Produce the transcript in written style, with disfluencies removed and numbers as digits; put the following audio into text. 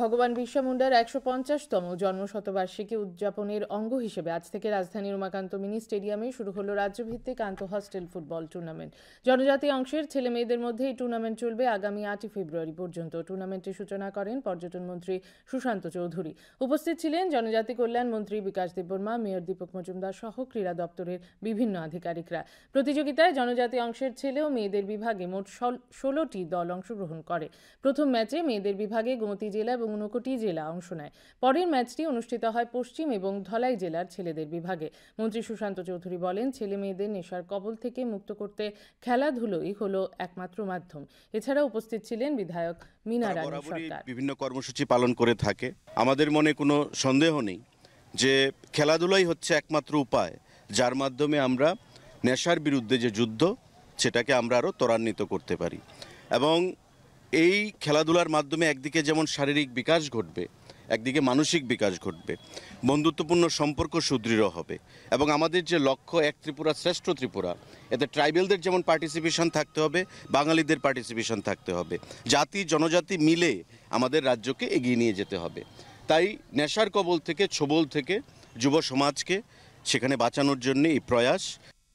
ভগবান বিরসা মুন্ডার ১৫০তম জন্মশতবার্ষিকী উদযাপনের অঙ্গ হিসেবে আজ থেকে রাজধানীর উমাকান্ত মিনি স্টেডিয়ামে শুরু হলো রাজ্যভিত্তিক আন্তঃহস্টেল ফুটবল টুর্নামেন্ট। জনজাতি অংশের ছেলে মেয়েদের মধ্যে এই টুর্নামেন্ট চলবে আগামী ৮ই ফেব্রুয়ারি পর্যন্ত। টুর্নামেন্টের সূচনা করেন পর্যটন মন্ত্রী সুশান্ত চৌধুরী। উপস্থিত ছিলেন জনজাতি কল্যাণ মন্ত্রী বিকাশ দেববর্মা, মেয়র দীপক মজুমদার সহ ক্রীড়া দপ্তরের বিভিন্ন আধিকারিকরা। প্রতিযোগিতায় জনজাতি অংশের ছেলে ও মেয়েদের বিভাগে মোট ১৬টি দল অংশগ্রহণ করে। প্রথম ম্যাচে মেয়েদের বিভাগে গোমতী জেলা এবং ঊনকোটি জেলা অংশ নেয়। পরের ম্যাচটি অনুষ্ঠিত হয় পশ্চিম এবং ধলাই জেলার ছেলেদের বিভাগে। মন্ত্রী সুশান্ত চৌধুরী বলেন, ছেলে মেয়েদের নেশার কবল থেকে মুক্ত করতে খেলাধুলোই হলো একমাত্র মাধ্যম। এছাড়া উপস্থিত ছিলেন বিধায়ক মীনা রানী সরকার। বিভিন্ন কর্মসূচি পালন করে থাকে। আমাদের মনে কোনো সন্দেহ নেই যে খেলাধুলাই হচ্ছে একমাত্র উপায় যার মাধ্যমে আমরা নেশার বিরুদ্ধে যে যুদ্ধ সেটাকে আমরা আরও ত্বরান্বিত করতে পারি। এবং এই খেলাধুলার মাধ্যমে একদিকে যেমন শারীরিক বিকাশ ঘটবে, একদিকে মানসিক বিকাশ ঘটবে, বন্ধুত্বপূর্ণ সম্পর্ক সুদৃঢ় হবে এবং আমাদের যে লক্ষ্য এক ত্রিপুরা শ্রেষ্ঠ ত্রিপুরা, এতে ট্রাইবেলদের যেমন পার্টিসিপেশন থাকতে হবে, বাঙালিদের পার্টিসিপেশন থাকতে হবে, জাতি জনজাতি মিলে আমাদের রাজ্যকে এগিয়ে নিয়ে যেতে হবে। তাই নেশার কবল থেকে, ছোবল থেকে যুব সমাজকে সেখানে বাঁচানোর জন্য এই প্রয়াস।